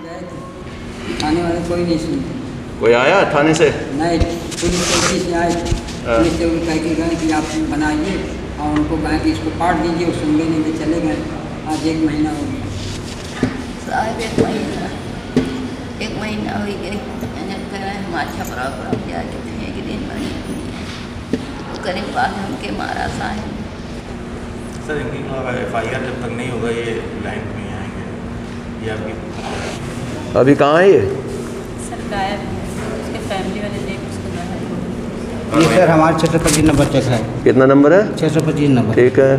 गए थे, थाने वाले कोई नहीं सुनते। कोई आया थाने से? नहीं, पुलिस चौकी से आए, पुलिस चौकी कह के गए कि आप बनाइए, और उनको कहा कि इसको काट दीजिए, वो सुन नहीं थे, चले गए। आज 1 महीना हो गया साहब, 1 महीना हो गई। कह रहे हैं माछा बराबर जाके एक दिन बनी करीब बाद हमके मारा साहब। सर इनकी FIR जब तक नहीं होगा ये लाइन में आएंगे। ये आपकी अभी कहाँ है ये? सर गायब है, उसके फैमिली वाले देख उसको गायब। ये सर हमारे 625 नंबर चेक है। कितना नंबर है? 625 नंबर। ठीक है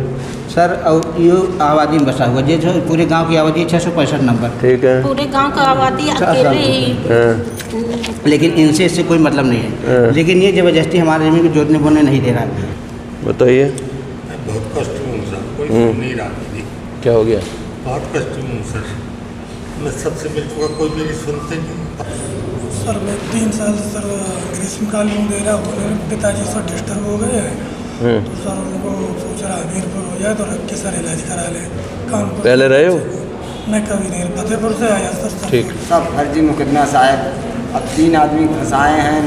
सर, और ये आबादी में बसा हुआ जो पूरे गांव की आबादी 665 नंबर। ठीक है। पूरे गांव का आबादी अकेले ही। हाँ, लेकिन इनसे इससे कोई मतलब नहीं है, लेकिन ये ज़बरदस्ती हमारे ज़मीन को जोतने बोलने नहीं दे रहा है। बताइए बहुत कष्ट हूँ सर, कोई सुन नहीं रहा मेरी। क्या हो गया? बहुत कष्ट हूँ सर, मैं सबसे मिल चुका, कोई मेरी सुनते नहीं। सर मैं 3 साल से सर ग्रीष्मकालीन दे रहा हूँ, मेरे पिताजी सर डिस्टर्ब हो गए हैं, तो सर उनको सोच रहा हमीरपुर हो जाए तो रख के सर इलाज करा ले। कानपुर पहले रहे हो? मैं कभी नहीं, फतेहपुर से आया सर। ठीक। सब फर्जी मुकदमा साहब। अब 3 आदमी फंसाए हैं,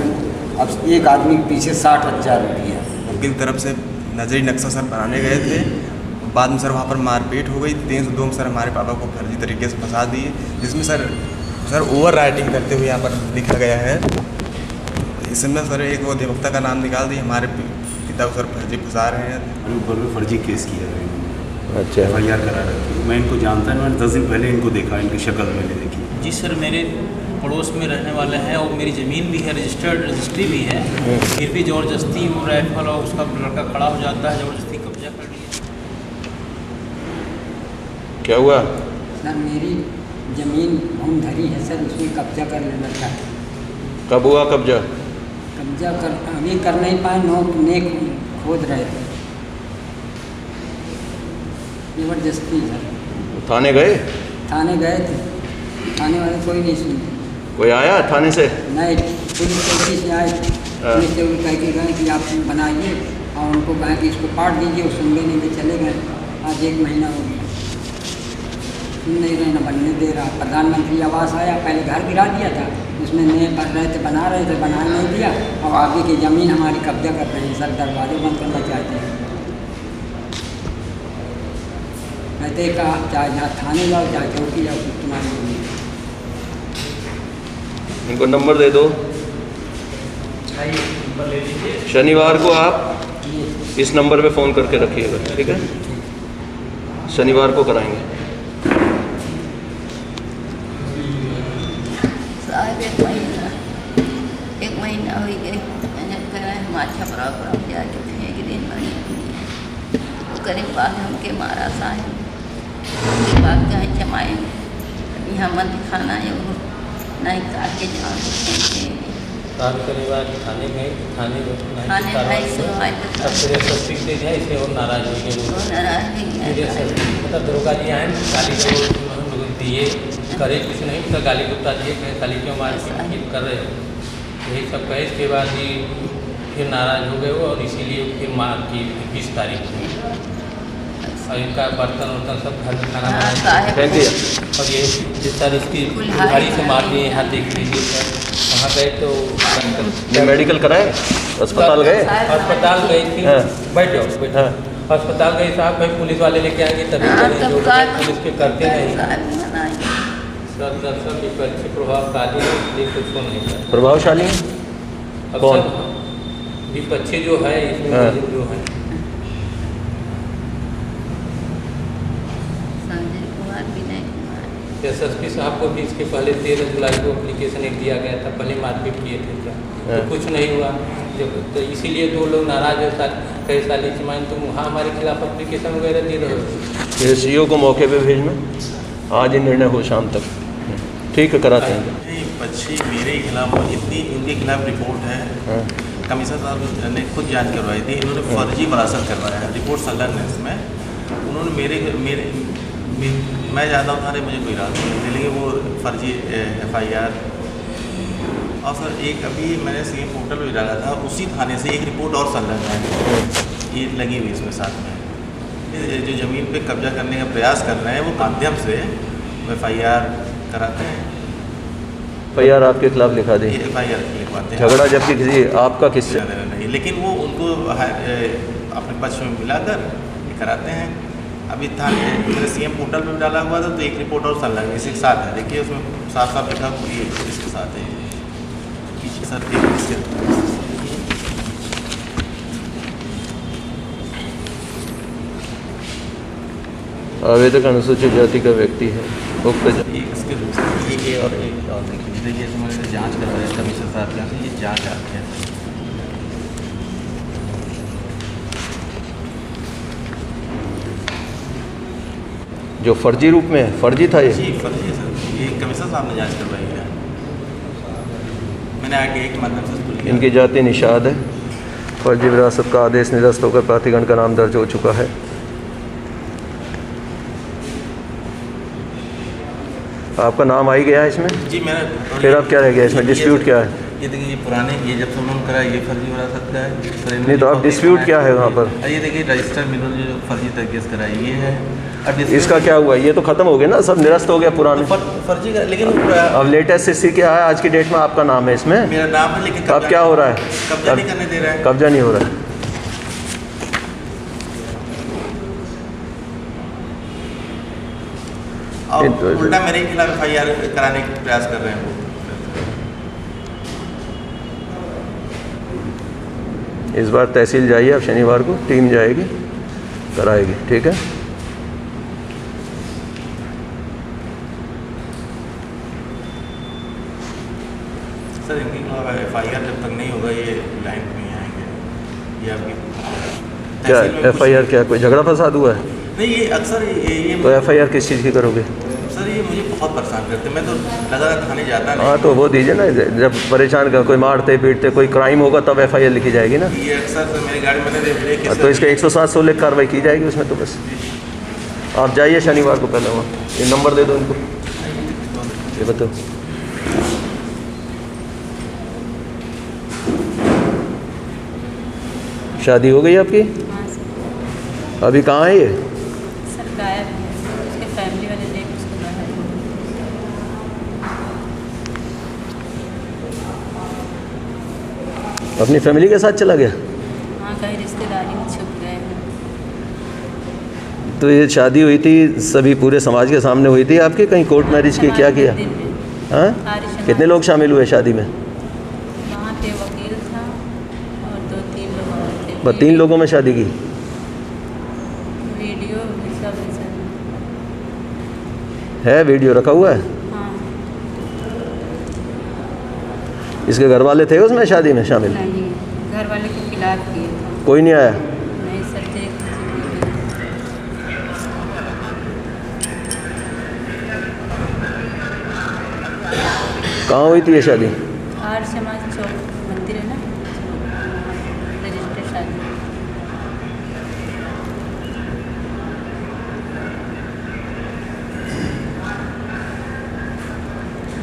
अब एक आदमी के पीछे 60,000 रुपये। वकील तरफ से नजरी नक्शा सर बनाने गए थे, बाद में सर वहाँ पर मारपीट हो गई। 302 में सर हमारे पापा को फर्जी तरीके से फंसा दिए, जिसमें सर ओवर राइटिंग करते हुए यहाँ पर लिखा गया है। इसमें सर एक वो अधिवक्ता का नाम निकाल दिए, हमारे पिता को सर फर्जी फंसा रहे हैं। ऊपर में फर्जी केस किया है। अच्छा, FIR करा रखी है। मैं इनको जानता है, मैंने 10 दिन पहले इनको देखा, इनकी शक्ल मैंने देखी। जी सर, मेरे पड़ोस में रहने वाले हैं और मेरी ज़मीन भी है, रजिस्ट्री भी है, फिर भी ज़बरदस्ती वो राइफल और उसका लड़का खड़ा हो जाता है, ज़बरदस्ती कब्जा कर लिया। क्या हुआ? सर मेरी ज़मीन भूम धरी है सर, उसमें कब्जा कर लेना चाहते। कब हुआ कब्जा? कब्जा कर अभी कर नहीं पाए, नेक खोद रहे थे ज़बरदस्ती सर। थाने गए? थाने गए थे, थाने वाले कोई नहीं सुनते। कोई आया थाने से? नहीं, पुलिस चौकी से आए, पुलिस चौकी कह के गए कि आप बनाइए, और उनको कहा कि इसको काट दीजिए, वो सुन नहीं थे, चले गए। आज 1 महीना हो गया, सुन नहीं रहे, न बनने दे रहा। प्रधानमंत्री आवास आया, पहले घर गिरा दिया था, उसमें नए कर रहे थे, बना रहे थे, बना नहीं दिया, और आगे की ज़मीन हमारी कब्जा कर रहे हैं सर, दरवाजे बंद करना चाहते हैं। कहते कहा चाहे जहाँ थाने जाओ, चाहे चौकी जाओ, कुछ तुम्हारी ज़मीन। इनको नंबर दे दो। शनिवार को आप इस नंबर पे फ़ोन करके रखिएगा, ठीक है? शनिवार को कराएंगे। साहब 1 महीना हो गई। कह रहे हैं माछा बराबर जाके एक दिन बनी करीब बाद हमके मारा साहब। उसके बाद कहीं जमाए यहाँ मत खाना है, वो नहीं काट के जाओ। रात शनिवार थाने गए, थाने भाई सुनवाई तो इसे और नाराज हो गए। मतलब दरोगा जी आए, गाली को हम लोग दिए, करे कुछ नहीं, तो गाली गुप्ता दिए, गाली क्यों मार कर रहे हो, यही सब कहे। इसके बाद ही फिर नाराज हो गए वो, और इसीलिए फिर मार की 20 तारीख को, और इनका बर्तन वर्तन सब घर में खाना बनाया, और ये जिस तरह इसकी कुल्हाड़ी से मार दिए। यहाँ देख लीजिए सर, वहाँ गए तो मेडिकल कराए, अस्पताल गए? अस्पताल गई थी। बैठो बैठो। अस्पताल गए साहब, भाई पुलिस वाले लेके आएंगे तभी करेंगे, जो पुलिस के करते नहीं। सर दरअसल विपक्षी प्रभावशाली है, इसलिए कुछ को नहीं करता। प्रभावशाली कौन? विपक्षी जो है इसमें जो है SSP साहब को भी इसके पहले 13 जुलाई को एप्लीकेशन एक दिया गया था, पहले मारपीट किए थे क्या, तो कुछ नहीं हुआ। जब तो इसीलिए 2 लोग नाराज है, कई साल मान तुम वहाँ हमारे खिलाफ एप्लीकेशन वगैरह दे रहे हो। SCO को मौके पे भेजना, आज ही निर्णय हो शाम तक, ठीक है, कराते हैं। बच्ची मेरे खिलाफ इतनी इनके खिलाफ रिपोर्ट है, कमिश्नर साहब ने खुद जांच करवाई थी, इन्होंने फर्जी वरासत करवाया है, रिपोर्ट संलग्न है इसमें। उन्होंने मैं ज़्यादा उठाने मुझे कोई रात नहीं थी, लेकिन वो फर्जी FIR, और सर एक अभी मैंने CM पोर्टल पर डाला था, उसी थाने से एक रिपोर्ट और संलग्न है, ये लगी हुई इसमें साथ में। जो ज़मीन पे कब्जा करने का प्रयास कर रहे हैं वो माध्यम से FIR कराते हैं। FIR आपके खिलाफ लिखा दी, FIR लिखवाते हैं। झगड़ा जबकि किसी आपका किससे नहीं, लेकिन वो उनको अपने पक्ष में मिलाकर कराते हैं। अभी था मेरे CM पोर्टल पर डाला हुआ था, तो एक रिपोर्ट और संलग्न इसी के साथ है। देखिए उसमें साफ साफ लिखा ये इसके साथ है, पीछे सर इसके आवेदक अनुसूचित जाति का व्यक्ति है। इसके ये और देखिए ये हमारे जाँच कर रहे हैं कमिश्नर साहब के यहाँ से, ये जाँच आते हैं। जो फर्जी रूप में है, फर्जी था ये? जी फर्जी है सर, ये कमिश्नर साहब ने जाँच करवाई है। मैंने आगे एक माध्यम से स्कूल इनकी जाति निषाद है। फर्जी विरासत का आदेश निरस्त होकर प्राधिकरण का नाम दर्ज हो चुका है। आपका नाम आ ही गया है इसमें? जी मैंने। फिर अब क्या रह गया इसमें, डिस्प्यूट क्या है? ये देखिए ये पुराने, ये जब से उन्होंने करा ये फर्जी विरासत का है। नहीं तो अब डिस्प्यूट क्या है वहाँ पर? ये देखिए रजिस्टर में इन्होंने जो फर्जी तरीके से कराई ये है। अब इसका क्या हुआ? ये तो खत्म हो गया ना, सब निरस्त हो गया पुराने। फर्जी का, लेकिन अब लेटेस्ट स्थिति क्या है आज की डेट में? आपका नाम है इसमें? मेरा नाम है, लेकिन अब क्या हो रहा है? कब्जा नहीं करने दे रहा है। कब्जा नहीं हो रहा है। और उल्टा मेरे खिलाफ FIR कराने का प्रयास कर रहे हैं वो। इस बार तहसील जाइए, अब शनिवार को टीम जाएगी, कराएगी, ठीक है? सर इनके खिलाफ FIR जब तक नहीं होगा ये लाइन पे नहीं आएंगे। ये आपकी क्या FIR क्या, कोई झगड़ा फसाद हुआ है? नहीं, ये अक्सर ये तो FIR किस चीज़ की करोगे? सर ये मुझे बहुत परेशान करते हैं, मैं तो लगातार थाने जाता नहीं। हाँ तो वो दीजिए ना, जब परेशान कर कोई मारते पीटते कोई क्राइम होगा तब FIR लिखी जाएगी ना। ये अक्सर सर मेरी गाड़ी में तो इसके 107 कार्रवाई की जाएगी उसमें तो बस। आप जाइए शनिवार को पहले वहाँ, ये नंबर दे दो इनको, ये बताओ। शादी हो गई आपकी? हाँ सर। अभी कहाँ है ये? सर गायब है, उसके फैमिली वाले लेके उसको गायब हो गए। अपनी फैमिली के साथ चला गया? हाँ कहीं रिश्तेदारी में छुप गए हैं। तो ये शादी हुई थी सभी पूरे समाज के सामने हुई थी आपकी, कहीं कोर्ट मैरिज की? क्या किया? हाँ कितने लोग शामिल हुए शादी में? वहाँ पे वकील था और 2-3 लोग और थे। बस 3 लोगों में शादी की? वीडियो सब है, वीडियो रखा हुआ है? हाँ। इसके घर वाले थे उसमें शादी में शामिल? नहीं, घर वाले के खिलाफ किए थे। कोई नहीं आया? नहीं सर, कहाँ हुई थी ये शादी? आर्य समाज चौक मंदिर है ना, रजिस्टर शादी।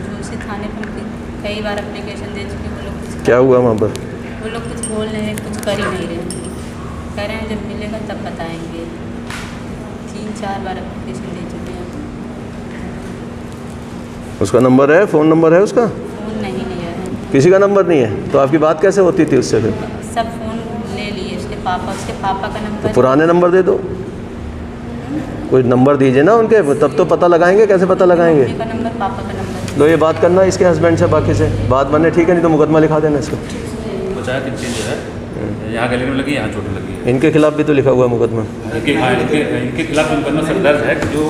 झूसी थाने पर कई बार एप्लीकेशन दे चुके, वो लोग कुछ क्या हुआ वहाँ पर? वो लोग कुछ बोल रहे हैं, कुछ कर ही नहीं रहे। कह रहे हैं जब मिलेगा तब बताएंगे। 3-4 बार एप्लीकेशन दे चुके हैं। उसका नंबर है, फ़ोन नंबर है उसका? फ़ोन नहीं लिया है। किसी का नंबर नहीं है? तो आपकी बात कैसे होती थी उससे फिर? सब फ़ोन ले लिए, उसके पापा का नंबर। तो पुराने नंबर दे दो, कोई नंबर दीजिए ना उनके, तब तो पता लगाएंगे। कैसे पता लगाएंगे? मम्मी का नंबर, पापा का नंबर। लो ये बात करना इसके हस्बैंड से, बाकी से बात बने ठीक है, नहीं तो मुकदमा लिखा देना इसको। पंचायत इनकी जो है यहाँ गले में लगी, यहाँ चोट लगी है। इनके खिलाफ भी तो लिखा हुआ है मुकदमा? इनके खिलाफ मुकदमा सर दर्ज है कि जो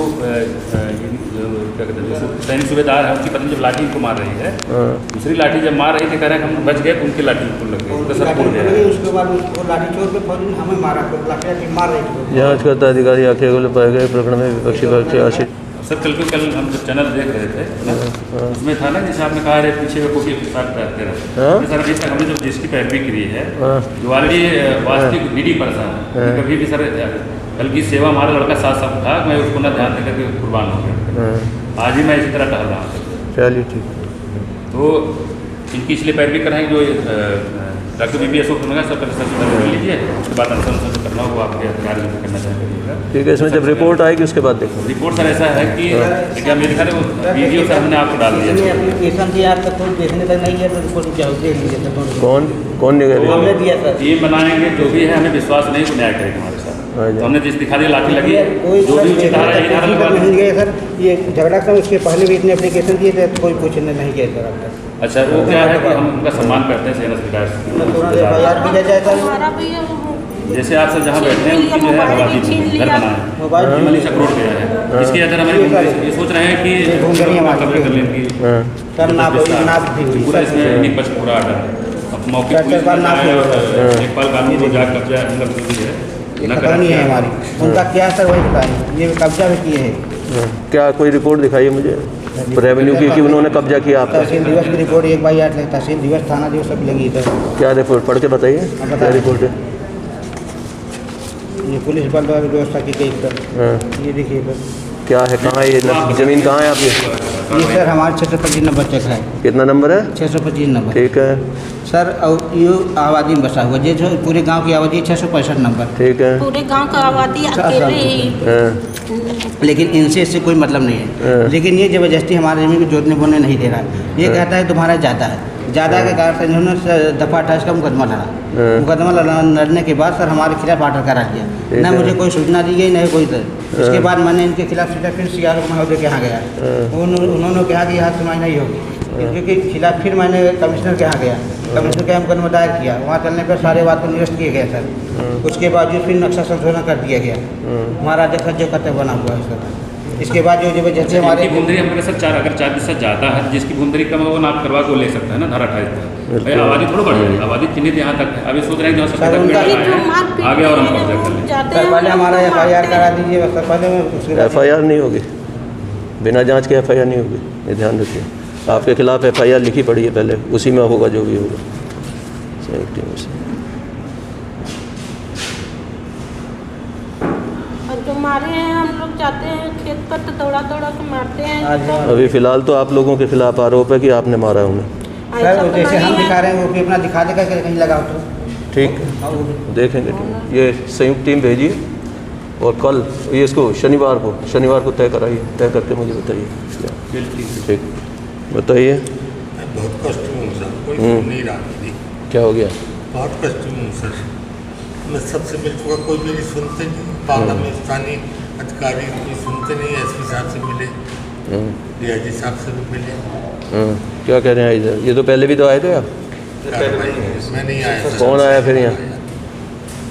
क्या कहते हैं सैनिक सूबेदार है, उसकी पत्नी जब लाठी इनको मार रही है, दूसरी लाठी जब मार रही थी, कह रहे हैं हम बच गए, तो उनकी लाठी इनको लग गई, तो सब पूर्ण है। उसके बाद वो लाठी चोर पे फौज ने हमें मारा, लाठी मार रही थी। जाँच करता अधिकारी आखिर गोले पाए गए प्रकरण में विपक्षी पक्ष से आशिष। सर कल हम जब चैनल देख रहे थे उसमें था ना, जैसे आपने कहा पीछे में कोई के साथ करते रहे सर, अभी तक हमने जो जिसकी पैरवी करी है जो ऑलरेडी वास्तविक नीडी पर्सन है, कभी भी सर बल्कि सेवा हमारा लड़का साथ साथ था, मैं उसको ना ध्यान देकर के कुर्बान हो गया। आज ही मैं इसी तरह टहल रहा हूँ। चलिए ठीक। तो इनकी इसलिए पैरवी कराएंगे जो डॉक्टर बीबी अशोक होगा, सब पहले सर कर लीजिए, उसके बाद आंसर जो करना हो वो आपके अधिकार में करना चाहिए। ठीक है, इसमें जब रिपोर्ट आएगी उसके बाद देखो। रिपोर्ट सर ऐसा है कि क्या मेरे ख्याल वो वीडियो सर हमने आपको डाल दिया, एप्लीकेशन दिया आपका कोई देखने तक नहीं है तो रिपोर्ट क्या होती है? कौन निकल हमने दिया सर। टीम बनाएंगे, जो भी है हमें विश्वास नहीं तो न्याय करेगा हमारे साथ। तो हमने जिस दिखा दिया लाठी लगी, जो भी उचित धारा यही धारा लगा नहीं गए सर। ये झगड़ा था, उसके पहले भी इतने एप्लीकेशन दिए थे, कोई पूछने नहीं गए सर अब तक। अच्छा, वो क्या है कि हम उनका सम्मान करते हैं सेना सरकार जैसे आप सब जहाँ बैठे हैं उनकी जो है आबादी घर बनाए मनीष अखरोट गया है, इसके अंदर हमारे ये सोच रहे हैं कि कब्जे कर लेंगे पूरा, इसमें निपक्ष पूरा आर्डर है। अब मौके लेखपाल कानून को जाकर कब्जा खबर नहीं है हमारी, उनका क्या सर वही बताएं, ये कब्जा भी किए हैं। क्या कोई रिपोर्ट दिखाइए मुझे रेवेन्यू की कि उन्होंने कब्जा किया आपका? तहसील दिवस की रिपोर्ट एक बार याद लगता, तहसील दिवस थाना दिवस सब लगी इधर। क्या रिपोर्ट पढ़ के बताइए, क्या रिपोर्ट है? ये पुलिस बल द्वारा व्यवस्था की गई सर, ये देखिए सर क्या है, कहाँ है ये ज़मीन, कहाँ है आपकी? ये सर हमारे 625 नंबर चेक है। कितना नंबर है? 625 नंबर। ठीक है सर, और ये आबादी में बसा हुआ जो पूरे गांव की आबादी 665 नंबर। ठीक है, पूरे गांव का आबादी अकेले ही। लेकिन इनसे इससे कोई मतलब नहीं है। लेकिन ये ज़बरदस्ती हमारे ज़मीन को जोतने बोलने नहीं दे रहा है। ये कहता है तुम्हारा ज़्यादा है, ज़्यादा के कारण से इन्होंने दफ़ा 28 का मुकदमा लड़ा। मुकदमा लड़ने के बाद सर हमारे खिलाफ आर्डर करा दिया, न मुझे कोई सूचना दी गई न कोई। उसके बाद मैंने इनके खिलाफ सीधा फिर CR महोदय के यहाँ गया, उन्होंने कहा कि यहाँ सुनवाई नहीं होगी, इनके खिलाफ फिर मैंने कमिश्नर के यहाँ गया, कमिश्नर के यहाँ मुकदमा दायर किया। वहाँ चलने पर सारे बात को निरस्त किए गए सर। उसके बावजूद फिर नक्शा संशोधन कर दिया गया, हमारा देखा जो कर्तव्य बना हुआ है सर। इसके बाद जो जैसे हमारे भूमधरी हमारे सर अगर 4 से ज़्यादा है, जिसकी भूमधरी कम है वो नाप करवा को ले सकता है ना, धारा 28 पर। आबादी थोड़ा बढ़ जाएगी, आबादी चिन्हित यहाँ तक है। अभी सोच रहे हैं जहाँ से आगे और हम कब्जा कर लें। पहले हमारा FIR करा दीजिए, पहले FIR नहीं होगी, बिना जांच के FIR नहीं होगी, ये ध्यान रखिए। आपके खिलाफ FIR लिखी पड़ी है पहले, उसी में होगा जो भी होगा। जो मारे हैं हम लोग जाते हैं खेत पर तो दौड़ा के मारते हैं। अभी फ़िलहाल तो आप लोगों के खिलाफ आरोप है कि आपने मारा उन्हें। सर जैसे हम दिखा रहे हैं वो भी अपना दिखा देगा कि कहीं लगा तो ठीक देखेंगे। ये संयुक्त टीम भेजिए और कल ये इसको शनिवार को तय कराइए, तय करके मुझे बताइए। ठीक बताइए। बहुत कष्ट हूँ सर, कोई नहीं रहा। क्या हो गया? बहुत कष्ट हूँ सर, मैं सबसे मिल चुका, कोई मेरी सुनते नहीं। पाला में स्थानीय अधिकारी कोई सुनते नहीं। SP साहब से मिले, DIG साहब से भी मिले। क्या कह रहे हैं इधर? ये तो पहले भी तो आए थे आप? मैं नहीं आया। कौन आया फिर यहाँ?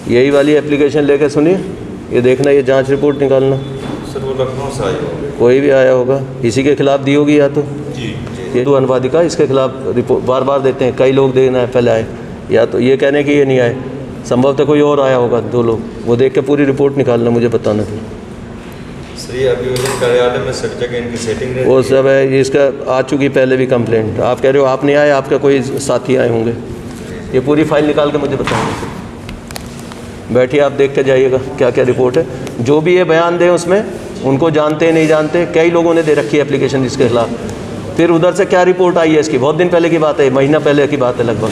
यही वाली एप्लीकेशन लेके सुनिए, ये देखना, ये जांच रिपोर्ट निकालना। सर वो लखनऊ से आया होगा, कोई भी आया होगा, इसी के खिलाफ दी होगी या तो जी। ये तो अनुवादिका, इसके खिलाफ रिपोर्ट बार देते हैं, कई लोग देना है पहले आए, या तो ये कहने कि ये नहीं आए, संभवतः कोई और आया होगा 2 लोग, वो देख के पूरी रिपोर्ट निकालना, मुझे बताना फिर। सर अभियोजन कार्यालय में सब जगह इनकी सेटिंग है, वो सब है। इसका आ चुकी पहले भी कंप्लेंट। आप कह रहे हो आप नहीं आए, आपका कोई साथी आए होंगे। ये पूरी फाइल निकाल के मुझे बताएंगे। बैठिए, आप देख के जाइएगा क्या क्या रिपोर्ट है। जो भी ये बयान दें उसमें, उनको जानते नहीं जानते, कई लोगों ने दे रखी है एप्लीकेशन इसके खिलाफ। फिर उधर से क्या रिपोर्ट आई है इसकी, बहुत दिन पहले की बात है, महीना पहले की बात है लगभग।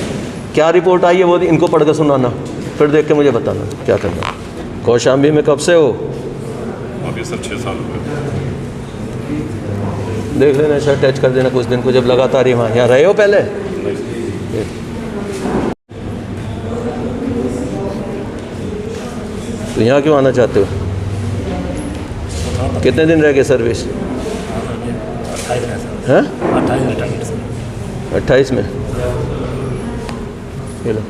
क्या रिपोर्ट आई है वो इनको पढ़ के सुनाना, फिर देख के मुझे बताना क्या करना। कौशाम्बी में कब से हो? अभी सर 6 साल हुए। देख लेना, सर टच कर देना कुछ दिन को, जब लगातार यहाँ रहे हो पहले। तो यहाँ क्यों आना चाहते हो? कितने दिन रह गए सर्विस? 28 में। चलो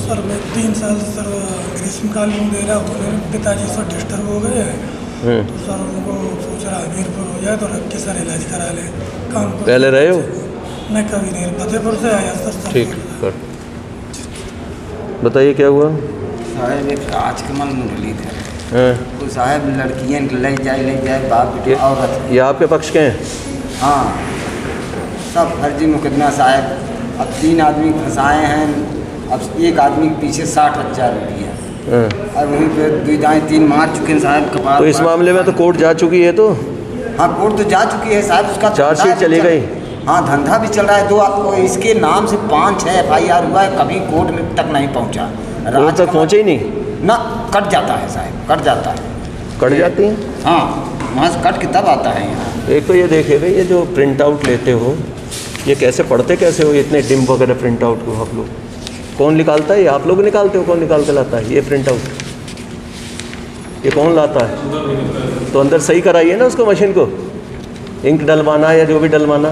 सर मैं 3 साल से सर ग्रीष्मकालीन दे रहा हूँ, मेरे पिताजी सर डिस्टर्ब हो गए हैं, तो सर उनको सोच रहा हमीरपुर हो जाए तो रख के सर इलाज करा ले। कानपुर पहले रहे हो? मैं कभी नहीं, फतेहपुर से आया सर। ठीक कर, बताइए क्या हुआ? साहब एक आजकमल मुरली है, तो साहब लड़कियाँ ले जाए बाप बेटे औरत। ये आपके पक्ष के हैं? हाँ, सब फर्जी मुकदमा साहब। अब 3 आदमी फंसाए हैं, अब एक आदमी के पीछे 60,000 रुपया, और वहीं पे 2 दाएँ 3 मार चुके हैं साहब कपाल। तो इस मामले में तो कोर्ट जा चुकी है। तो हाँ, कोर्ट तो जा चुकी है साहब, उसका चार्जशीट चली गई। हाँ, धंधा भी चल रहा है। आपको इसके नाम से 5-6 FIR हुआ है, कभी कोर्ट में तक नहीं पहुंचा। कोर्ट तक पहुंचे ही नहीं ना, कट जाता है साहब, कट जाता है। कट जाती हैं? हाँ, वहाँ से कट के तब आता है यहाँ। एक तो ये देखिए भाई, ये जो प्रिंट आउट लेते हो, ये कैसे पढ़ते कैसे हो इतने डिम वगैरह प्रिंट आउट को आप लोग? कौन निकालता है? ये आप लोग निकालते हो? कौन निकाल के लाता है ये प्रिंट आउट? ये कौन लाता है? तो अंदर सही कराइए ना उसको, मशीन को, इंक डलवाना या जो भी डलवाना।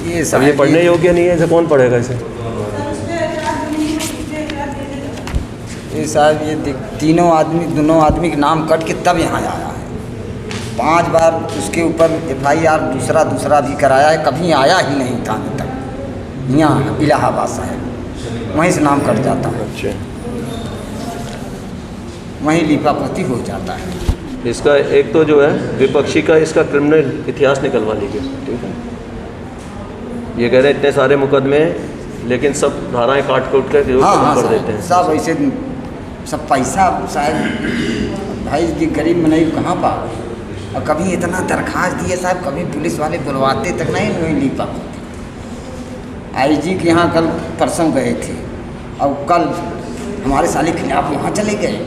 ये अब ये पढ़ने योग्य नहीं है, इसे कौन पढ़ेगा इसे? ये साहब ये दोनों आदमी के नाम कट के तब यहाँ आया है। 5 बार उसके ऊपर FIR दूसरा भी कराया है, कभी आया ही नहीं थाने तक। यहाँ इलाहाबाद साहब, वहीं से नाम कट जाता है। अच्छा, वहीं लिपापोती हो जाता है। इसका एक तो जो है विपक्षी का इसका क्रिमिनल इतिहास निकलवा लीजिए, ठीक है? ये कह रहे हैं इतने सारे मुकदमे हैं, लेकिन सब धाराएं काट कूट कर कर देते हैं। सब ऐसे सब पैसा शायद भाई जी गरीब मनई कहाँ पा, और कभी इतना दरखास्त दिए साहब, कभी पुलिस वाले बुलवाते तक नहीं ली पाते। IG के यहाँ कल परसों गए थे, और कल हमारे साले खिलाफ यहाँ चले गए,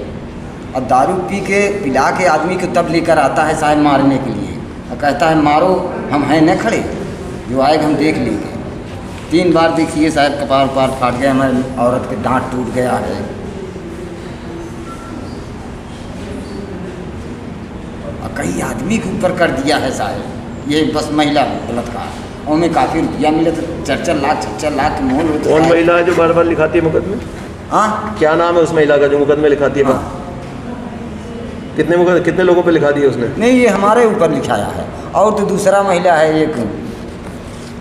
और दारू पी के पिला के आदमी को तब लेकर आता है साहब मारने के लिए, और कहता है मारो, हम हैं न खड़े, जो आएगा हम देख लेंगे। 3 बार देखिए साहब, कपार उपार फाट गया, हमारे औरत के दांत टूट गया है। और कई आदमी के ऊपर कर दिया है साहब, ये बस महिला बलात्कार, उनमें काफ़ी रुपया मिले, तो 4-4 लाख 6-6 लाख मोल होता है। कौन महिला है जो बार बार लिखाती है मुकदमे? हाँ, क्या नाम है उस महिला का जो मुकदमे लिखाती है? हाँ। कितने लोगों पे लिखा दिए उसने? नहीं, ये हमारे ऊपर लिखाया है, और तो दूसरा महिला है एक,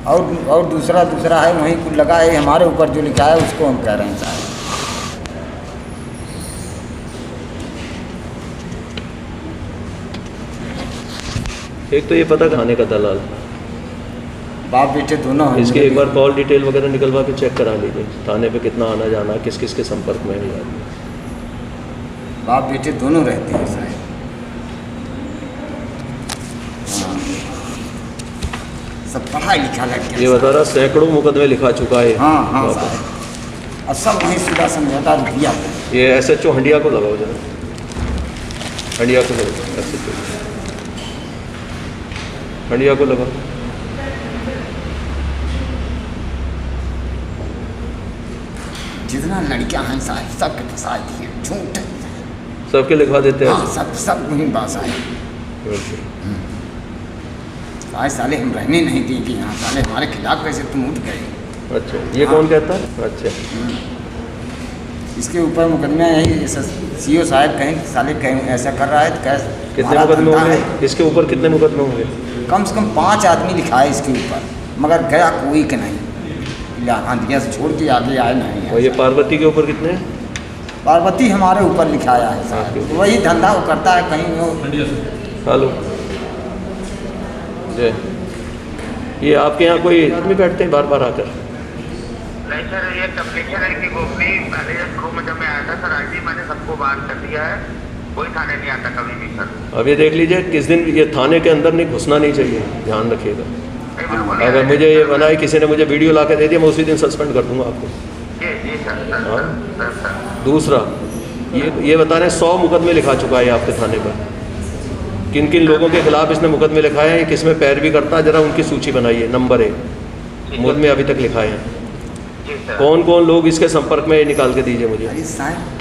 और दूसरा है, वहीं कुछ लगा है। हमारे ऊपर जो लिखा है उसको हम कह रहे हैं साहब। एक तो ये पता खाने का दलाल, बाप बेटे दोनों हैं। इसकी एक बार कॉल डिटेल वगैरह निकलवा के चेक करा लीजिए, थाने पे कितना आना जाना, किस किस के संपर्क में है। बाप बेटे दोनों रहते हैं साहब। सब पढ़ा लिखा लड़के, ये बता रहा सैकड़ों मुकदमे लिखा चुका है। हाँ साहब, और सब वहीं सीधा समझौता रुपया। ये SHO हंडिया को लगाओ जरा, हंडिया को लगाओ, SHO हंडिया को लगाओ। जितना लड़कियां हैं साहब, सबके फंसा दिए, झूठ सबके लिखवा देते हैं। हाँ, सब वहीं बास आए। आज साले हम रहने नहीं देंगे यहाँ, साले हमारे खिलाफ कैसे तुम उठ गए। अच्छा, ये कौन कहता है? अच्छा, इसके ऊपर मुकदमा यही CO साहब कहें साले कहीं ऐसा कर रहा है तो कैसे? कितने मुकदमे होंगे इसके ऊपर? कितने मुकदमे होंगे? कम से कम 5 आदमी लिखा है इसके ऊपर, मगर गया कोई के नहीं, आंधिया से छोड़ के आगे आए नहीं। और ये पार्वती के ऊपर कितने? पार्वती हमारे ऊपर लिखाया है साहब, वही धंधा वो करता है कहीं वो। हेलो, ये आपके यहाँ कोई आदमी बैठते हैं बार बार आकर? नहीं सर, ये कंप्लेंट है कि वो अपनी पहले शुरू में जब मैं आया था सर IG मैंने सबको बाहर कर दिया है, कोई थाने नहीं आता कभी भी सर। अब ये देख लीजिए, किस दिन ये थाने के अंदर नहीं घुसना नहीं चाहिए, ध्यान रखिएगा। अगर मुझे ये बनाए किसी ने मुझे वीडियो ला के दे दिया, मैं उसी दिन सस्पेंड कर दूंगा आपको। जी सर। हाँ, दूसरा ये बता रहे हैं 100 मुकदमे लिखा चुका है आपके थाने पर। किन किन लोगों के खिलाफ इसने मुकदमे लिखाए हैं, किस में पैरवी करता है, जरा उनकी सूची बनाइए। नंबर 1 मुकदमे अभी तक लिखाए हैं, कौन कौन लोग इसके संपर्क में, निकाल के दीजिए मुझे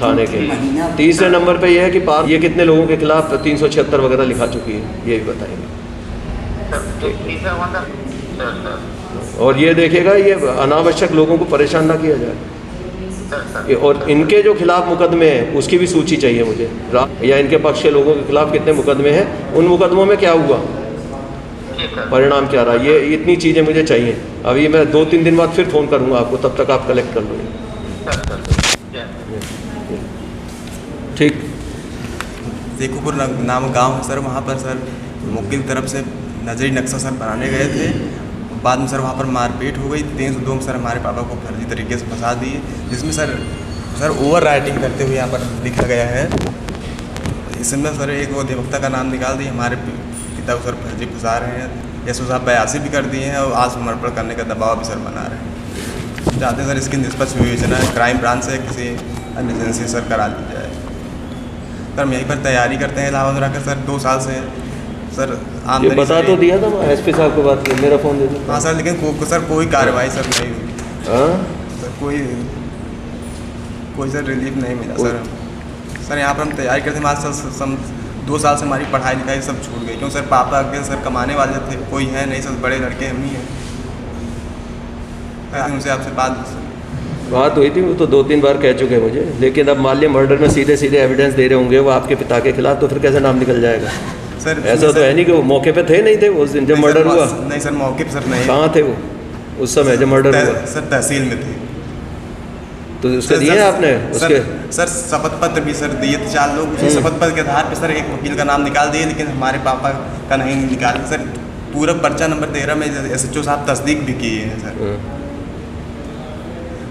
थाने के। तीसरे नंबर पे ये है कि ये कितने लोगों के खिलाफ 376 वगैरह लिखा चुकी है, ये भी बताएंगे। और ये देखिएगा, ये अनावश्यक लोगों को परेशान ना किया जाए। और इनके जो खिलाफ मुकदमे हैं उसकी भी सूची चाहिए मुझे, या इनके पक्ष के लोगों के खिलाफ कितने मुकदमे हैं, उन मुकदमों में क्या हुआ, परिणाम क्या रहा, ये इतनी चीज़ें मुझे चाहिए। अभी मैं 2-3 दिन बाद फिर फ़ोन करूँगा आपको, तब तक आप कलेक्ट कर लो। ठीक, शेखुपुर नाम गांव है सर, वहाँ पर सर मुकिल तरफ से नजरी नक्शा सर बनाने गए थे। बाद में सर वहाँ पर मारपीट हो गई। 302 में सर हमारे पापा को फर्जी तरीके से फंसा दिए, जिसमें सर सर ओवर राइटिंग करते हुए यहाँ पर लिखा गया है। इसमें सर एक वो अधिवक्ता का नाम निकाल दिए, हमारे पिता को सर फर्जी फंसा रहे हैं। एसओ साहब 82 भी कर दिए हैं और आत्मसमर्पण करने का दबाव भी सर बना रहे हैं। चाहते हैं सर इसकी निष्पक्ष विवेचना क्राइम ब्रांच से किसी अन्य एजेंसी सर करा ली जाए। सर हम यहीं पर तैयारी करते हैं इलाहाबाद में रहकर सर 2 साल से सर ये बता तो दिया था एसपी साहब को बात की, मेरा फ़ोन दे दो। हाँ सर, लेकिन सर कोई कार्रवाई सर नहीं हुई। सर कोई सर रिलीफ नहीं मिला सर यहाँ पर हम तैयारी करते हैं। आज सर 2 साल से हमारी पढ़ाई लिखाई सब छूट गई, क्यों सर पापा आगे सर कमाने वाले थे, कोई है नहीं, सब बड़े लड़के हम ही हैं। उनसे आपसे बात हुई थी, वो तो 2-3 बार कह चुके हैं मुझे, लेकिन अब मान लिया मर्डर में सीधे एविडेंस दे रहे होंगे वो आपके पिता के खिलाफ, तो फिर कैसे नाम निकल जाएगा सर? ऐसा तो है नहीं कि वो मौके पे थे, नहीं थे उस दिन जब मर्डर हुआ? नहीं सर, मौके पे सर नहीं। कहाँ थे वो उस समय जब मर्डर हुआ? सर तहसील में थे। तो उसके दिए आपने उसके? सर शपथ पत्र भी सर दिए थे 4 लोग, उसी शपथ पत्र के आधार पर सर एक वकील का नाम निकाल दिए, लेकिन हमारे पापा का नहीं निकाले सर। पूरा पर्चा नंबर 13 में SHO साहब तस्दीक भी किए हैं सर।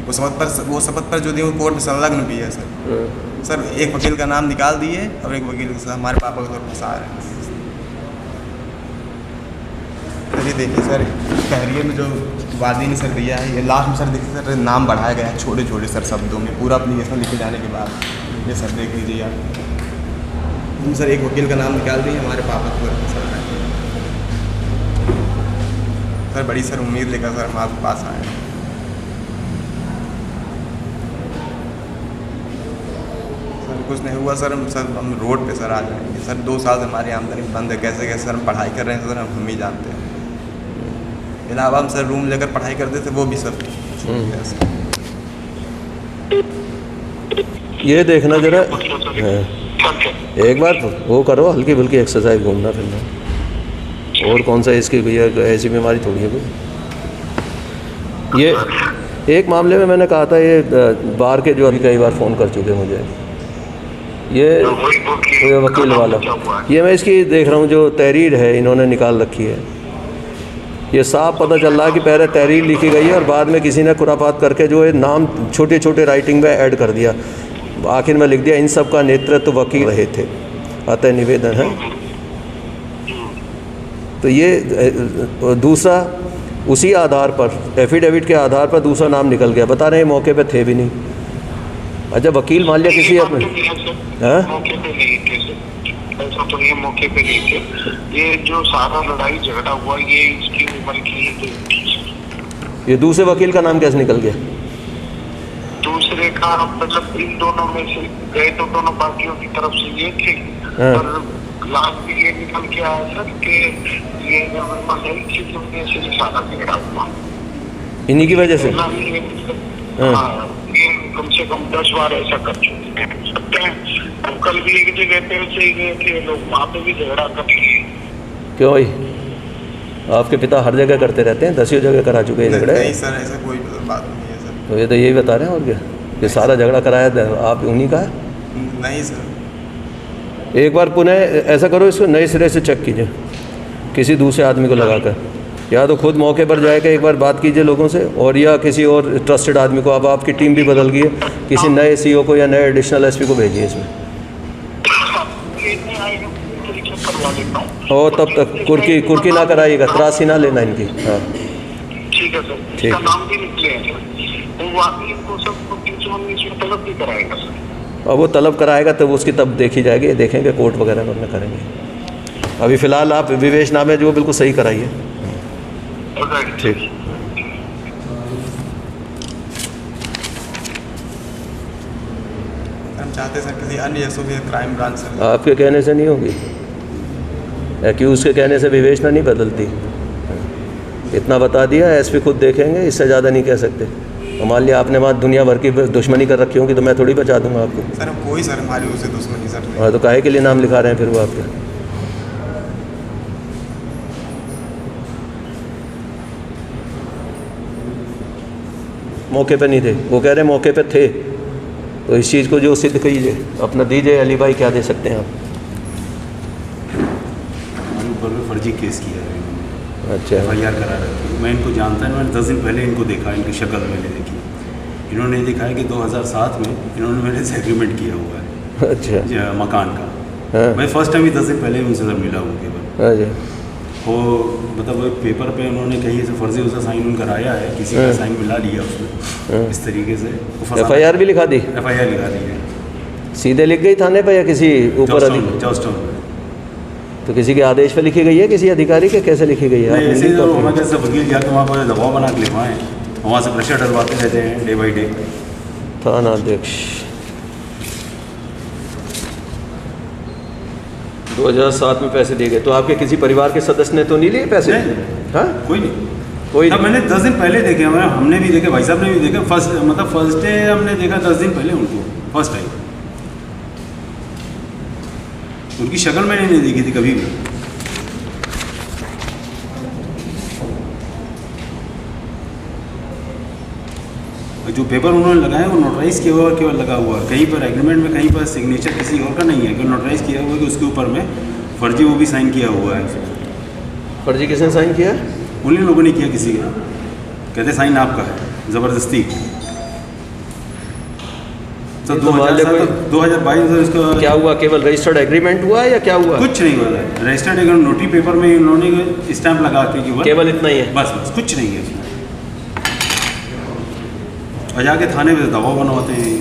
वो शपथ पर जो दिए वो कोर्ट में संलग्न भी है सर। एक वकील का नाम निकाल दिए और एक वकील के साथ हमारे पापा को फंसा रहे हैं। ये देखिए सर, तहरीर में जो वादी ने सर दिया है, ये लास्ट में सर देखिए सर नाम बढ़ाया गया है छोटे छोटे सर शब्दों में, पूरा एप्लीकेशन लिखे जाने के बाद। ये सर देख लीजिए आप, सर एक वकील का नाम निकाल दिए, हमारे पापा को सर बड़ी सर उम्मीद लेकर सर हम आपके पास आए हैं। कुछ नहीं हुआ सर, हम रोड पे सर आ जाएंगे सर। 2 साल से हमारी आमदनी बंद है, कैसे कैसे सर हम पढ़ाई कर रहे हैं सर, हम ही जानते हैं। इलाहाबाद में सर रूम लेकर पढ़ाई करते थे, वो भी सब ये देखना जरा एक बार वो करो, हल्की फुल्की एक्सरसाइज, घूमना फिरना, और कौन सा इसकी कोई ऐसी बीमारी थोड़ी है कोई। ये एक मामले में मैंने कहा था, ये बार के जो अभी कई बार फ़ोन कर चुके मुझे, ये वकील वाला, ये मैं इसकी देख रहा हूँ जो तहरीर है इन्होंने निकाल रखी है। ये साफ पता चल रहा है कि पहले तहरीर लिखी गई है और बाद में किसी ने खुराफात करके जो है नाम छोटे छोटे राइटिंग में ऐड कर दिया, आखिर में लिख दिया इन सब का नेतृत्व वकील रहे थे, अतः निवेदन है। तो ये दूसरा उसी आधार पर, एफिडेविट के आधार पर दूसरा नाम निकल गया, बता रहे हैं मौके पे थे भी नहीं। अच्छा वकील मान लिया किसी अपने मौके पे नहीं थे सर, ऐसा तो ये मौके पे नहीं थे। ये जो सारा लड़ाई झगड़ा हुआ ये इसकी उम्र की ये दूसरे वकील का नाम कैसे निकल गया? दूसरे का मतलब इन दोनों में से गए तो दोनों पार्टियों की तरफ से ये थे, पर लास्ट में ये निकल के आया सर कि ये से सारा झगड़ा हुआ इन्हीं की वजह से। कम से कम 10 बार ऐसा कर चुके हैं। हम कल भी एक जगह पे से गए थे, लोग वहाँ पे भी झगड़ा कर लिए। क्यों भाई, आपके पिता हर जगह करते रहते हैं, 10 जगह करा चुके हैं झगड़े। नहीं सर, ऐसा कोई बात नहीं है सर। तो ये तो यही बता रहे हैं और क्या, ये सारा झगड़ा कराया आप उन्हीं का है? नहीं सर। एक बार पुनः ऐसा करो, इसको नए सिरे से चेक कीजिए किसी दूसरे आदमी को लगाकर, या तो खुद मौके पर जाएगा एक बार बात कीजिए लोगों से, और या किसी और ट्रस्टेड आदमी को, अब आपकी टीम भी बदल गई है, किसी नए CEO को या नए एडिशनल SP को भेजिए इसमें। और तब तक कुर्की ना कराइएगा, त्रासी ना लेना इनकी। हाँ ठीक है सर, ठीक है। नाम भी निकले हैं सर, वो आदमी को सबको 319 में तलब भी कराएगा सर। और वो तलब कराएगा तो उसकी तब देखी जाएगी, देखेंगे कोर्ट वगैरह में अपना करेंगे। अभी फ़िलहाल आप विवेचना में जो बिल्कुल सही कराइए। ठीक। हम चाहते सर किसी अन्य SO के क्राइम ब्रांच से। आपके कहने से नहीं होगी, एक्यूज़ के कहने से विवेचना नहीं बदलती। इतना बता दिया, SP खुद देखेंगे, इससे ज़्यादा नहीं कह सकते। मान लिया आपने वहाँ दुनिया भर की दुश्मनी कर रखी होगी तो मैं थोड़ी बचा दूंगा आपको। सर कोई सर हमारी उससे दुश्मनी सर नहीं। हाँ तो काहे के लिए नाम लिखा रहे हैं फिर वो आपके? मौके पे नहीं थे, वो कह रहे हैं मौके पे थे, तो इस चीज़ को जो सिद्ध कीजिए, अपना दीजिए। अली भाई क्या दे सकते हैं आप? हमारे ऊपर में फर्जी केस किया है। अच्छा, FIR करा रखी है। मैं इनको जानता है, मैंने 10 दिन पहले इनको देखा, इनकी शक्ल मैंने देखी। इन्होंने दिखा है कि 2007 में इन्होंने मेरे से एग्रीमेंट किया हुआ है। अच्छा। मकान का। मैं फर्स्ट टाइम ही 10 दिन पहले उनसे मिला हूँ केवल। अच्छा। वो मतलब पेपर पे उन्होंने कहीं से फर्जी उसे साइन कराया है, किसी का साइन मिला लिया उसमें इस तरीके से। FIR भी लिखा दी? FIR लिखा दी है। सीधे लिख गई थाने पे या किसी ऊपर अधिकारी? जॉर्जटाउन में। तो किसी के आदेश पे लिखी गई है, किसी अधिकारी के कैसे लिखी गई है? ऐसे ही तो कैसे वकील जाके वहाँ पर दबाव बना के लिखवाएं, वहाँ से प्रेशर डलवाते रहते हैं डे बाई डे। थाना अध्यक्ष 2007 में पैसे दिए गए, तो आपके किसी परिवार के सदस्य ने तो नहीं लिए पैसे? हाँ, कोई नहीं। कोई तब मैंने 10 दिन पहले देखे, हमने भी देखे, भाई साहब ने भी देखे। फर्स्ट डे हमने देखा 10 दिन पहले उनको, फर्स्ट टाइम। उनकी शक्ल मैंने नहीं देखी थी कभी भी। जो पेपर उन्होंने लगाया वो नोटराइज किया हुआ केवल लगा हुआ है, कहीं पर एग्रीमेंट में कहीं पर सिग्नेचर किसी और का नहीं है, केवल नोटराइज किया हुआ है कि उसके ऊपर में फर्जी वो भी साइन किया हुआ है। फर्जी किसने साइन किया? उन्हीं लोगों ने किया, किसी का कहते साइन आपका है, ज़बरदस्ती। तो 2022 में इसका क्या हुआ? केवल रजिस्टर्ड एग्रीमेंट हुआ या क्या हुआ? कुछ नहीं हुआ है। रजिस्टर्ड एग्रीमेंट नोटरी पेपर में उन्होंने स्टैंप लगा के केवल इतना ही है, बस कुछ नहीं है। और जाके थाने में दबाव बनवाते हैं।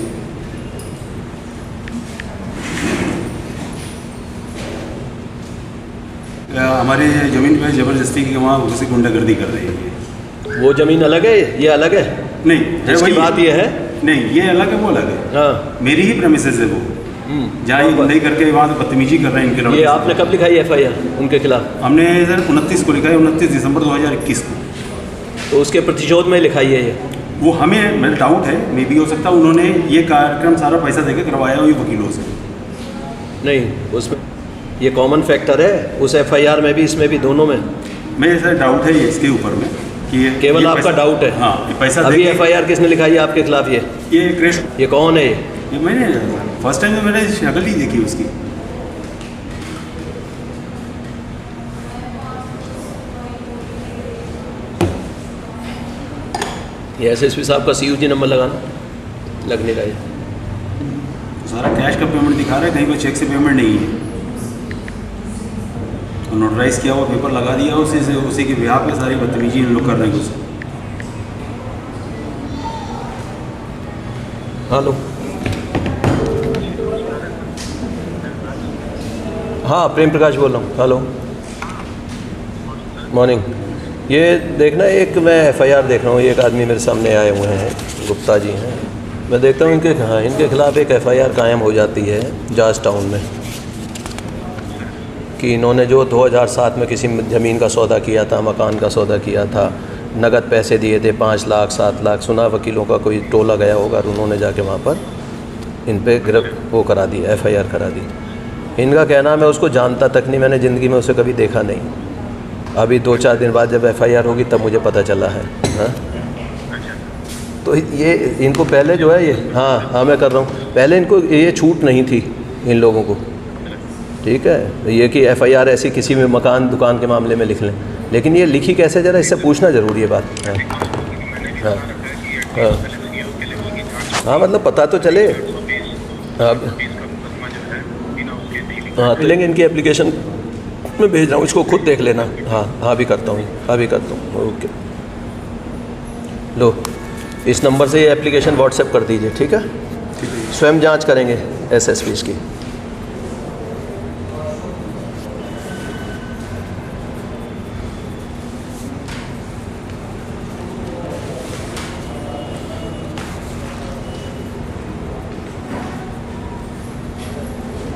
हमारे ज़मीन पे ज़बरदस्ती की वहाँ उसी गुंडागर्दी कर रही है। वो ज़मीन अलग है, ये अलग है? नहीं, इसकी बात ये है नहीं, ये अलग है, वो अलग है। हाँ, मेरी ही प्रेमिसेस है वो, जहाँ गुंडाई करके वहाँ बदतमीजी कर रहे हैं इनके लड़के। ये आपने कब लिखाई FIR उनके खिलाफ? हमने सर 29 को लिखा है, 29 दिसंबर 2021 को। तो उसके प्रतिशोध में लिखाई है ये? वो हमें मेरा डाउट है, मे भी हो सकता है उन्होंने ये कार्यक्रम सारा पैसा देकर करवाया हुई वकीलों से। नहीं, उसमें ये कॉमन फैक्टर है, उस FIR में भी इसमें भी, दोनों में। मैं सर डाउट है ये इसके ऊपर में कि केवल आपका डाउट है? हाँ, पैसा अभी FIR किसने लिखाई है आपके खिलाफ? ये कृष्ण। ये कौन है ये मैंने फर्स्ट टाइम में मैंने शक्ल ही देखी उसकी। ये SSP साहब का CUG नंबर लगाना, लगने का। ये सारा कैश का पेमेंट दिखा रहा है, कहीं पर चेक से पेमेंट नहीं है। और नोटराइज किया हुआ पेपर लगा दिया उसी से, उसी के ब्याह पे सारी बदतमीजी इन लोग कर रहे हैं उससे। हेलो, हाँ प्रेम प्रकाश बोल रहा हूँ। Hello, morning. ये देखना, एक मैं FIR देख रहा हूँ, एक आदमी मेरे सामने आए हुए हैं, गुप्ता जी हैं। मैं देखता हूँ इनके खिलाफ़ एक FIR कायम हो जाती है जॉर्जटाउन में कि इन्होंने जो 2007 में किसी ज़मीन का सौदा किया था, मकान का सौदा किया था, नगद पैसे दिए थे 5 लाख 7 लाख। सुना वकीलों का कोई टोला गया होगा और उन्होंने जाके वहाँ पर इन पे वो करा दी, FIR करा दी। इनका कहना मैं उसको जानता तक नहीं, मैंने ज़िंदगी में उसे कभी देखा नहीं। अभी 2-4 दिन बाद जब FIR होगी तब मुझे पता चला है। हाँ, तो ये इनको पहले जो है ये, हाँ मैं कर रहा हूँ, पहले इनको ये छूट नहीं थी इन लोगों को, ठीक है, ये कि FIR ऐसी किसी भी मकान दुकान के मामले में लिख लें। लेकिन ये लिखी कैसे, ज़रा इससे पूछना ज़रूरी है बात। हाँ हाँ हाँ, हाँ मतलब पता तो चले। हाँ चलेंगे, इनकी एप्लीकेशन मैं भेज रहा हूँ, इसको खुद देख लेना। हाँ हाँ भी करता हूँ, अभी करता हूँ। ओके, लो इस नंबर से ये एप्लीकेशन व्हाट्सएप कर दीजिए, ठीक है? स्वयं जांच करेंगे SSP की।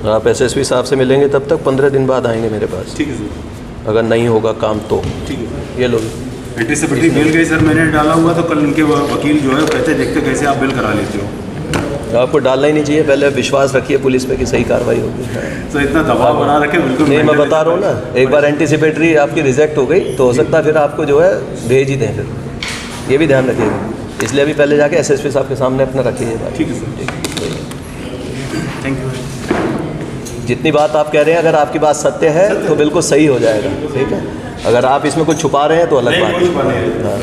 आप SSP साहब से मिलेंगे तब तक 15 दिन बाद आएंगे मेरे पास, ठीक है सर। अगर नहीं होगा काम तो। ठीक है, ये लो। एंटीसिपेटरी बिल गई सर, मैंने डाला हुआ, तो कल उनके वकील जो है वो कहते देखते कैसे आप बिल करा लेते हो। आपको डालना ही नहीं चाहिए, पहले विश्वास रखिए पुलिस पे कि सही कार्रवाई होगी। तो इतना दबाव बना रखे बिल्कुल नहीं, मैं बता रहा हूँ ना, एक बार एंटीसिपेटरी आपकी रिजेक्ट हो गई तो हो सकता है फिर आपको जो है भेज ही दें, फिर ये भी ध्यान रखिएगा। इसलिए अभी पहले जाके SSP साहब के सामने अपना रखिए बात। ठीक है सर, ठीक है, थैंक यू। जितनी बात आप कह रहे हैं अगर आपकी बात सत्य है तो बिल्कुल सही हो जाएगा, ठीक है। अगर आप इसमें कुछ छुपा रहे हैं तो अलग बात है। हाँ।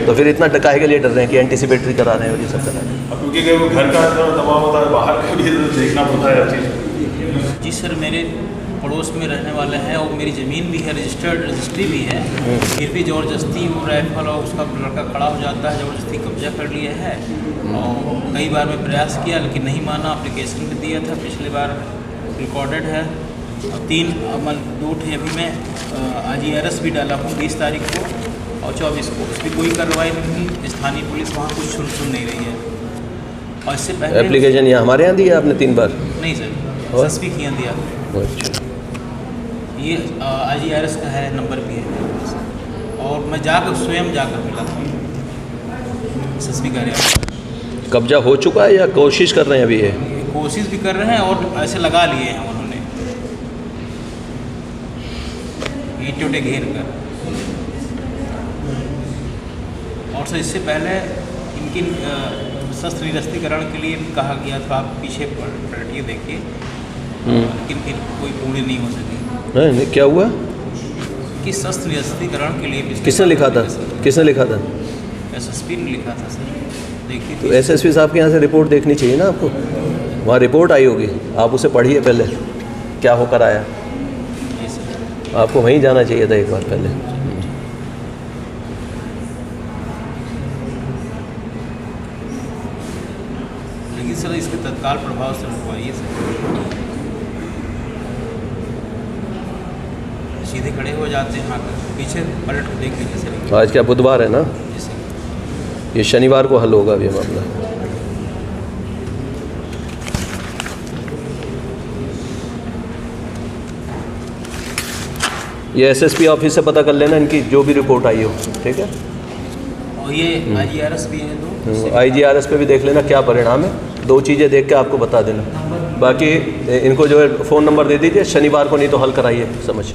तो फिर इतना काहे के लिए डर रहे हैं कि एंटीसिपेटरी करा रहे हैं और ये सब करा रहे हैं? क्योंकि घर का दबाव होता है, बाहर का भी देखना पड़ता है हर चीज़। जी सर, मेरे पड़ोस में रहने वाले हैं और मेरी ज़मीन भी है, रजिस्ट्री भी है, फिर भी ज़बरदस्ती वो राइफल और उसका लड़का खड़ा हो जाता है, ज़बरदस्ती कब्जा कर लिया है। और कई बार मैं प्रयास किया लेकिन नहीं माना, एप्लीकेशन भी दिया था, पिछली बार रिकॉर्डेड है। और 2 थे अभी मैं IGRS भी डाला हूँ 20 तारीख को और 24 को, उस पर कोई कार्रवाई नहीं हुई। स्थानीय पुलिस वहाँ कुछ सुन नहीं रही है। और इससे पहले एप्लीकेशन यहाँ हमारे यहाँ दिया आपने 3 बार? नहीं सर, SSP के यहाँ दिया। अच्छा, ये IGRS का है, नंबर भी है। और मैं स्वयं जाकर मिला था SSP कार्यालय। कब्जा हो चुका है या कोशिश कर रहे हैं अभी? ये कोशिश भी कर रहे हैं और ऐसे लगा लिए हैं उन्होंने ईंटों घेर कर। और सर इससे पहले इनकी शस्त्र निरस्तीकरण के लिए भी कहा गया था, आप पीछे पलटिए देखिए, लेकिन फिर कोई पूरी नहीं हो सकी। नहीं, क्या हुआ कि शस्त्र निरस्तीकरण के लिए किसने लिखा था? किसने लिखा था? SSP ने लिखा था सर, देखिए। तो SSP साहब के यहाँ से रिपोर्ट देखनी चाहिए ना आपको, वहाँ रिपोर्ट आई होगी, आप उसे पढ़िए पहले क्या होकर आया। आपको वहीं जाना चाहिए था एक बार पहले। लेकिन सर इसके तत्काल प्रभाव से रुकवाइए सर, सीधे खड़े हो जाते हैं, आकर पीछे पलट कर देख लीजिए सर। आज क्या बुधवार है ना, ये शनिवार को हल होगा अभी मामला। ये SSP ऑफिस से पता कर लेना इनकी जो भी रिपोर्ट आई हो, ठीक है। और ये IGRS भी है, IGRS पे भी देख लेना क्या परिणाम है, 2 चीज़ें देख के आपको बता देना। बाकी इनको जो है फ़ोन नंबर दे दीजिए, शनिवार को नहीं तो हल कराइए समझ।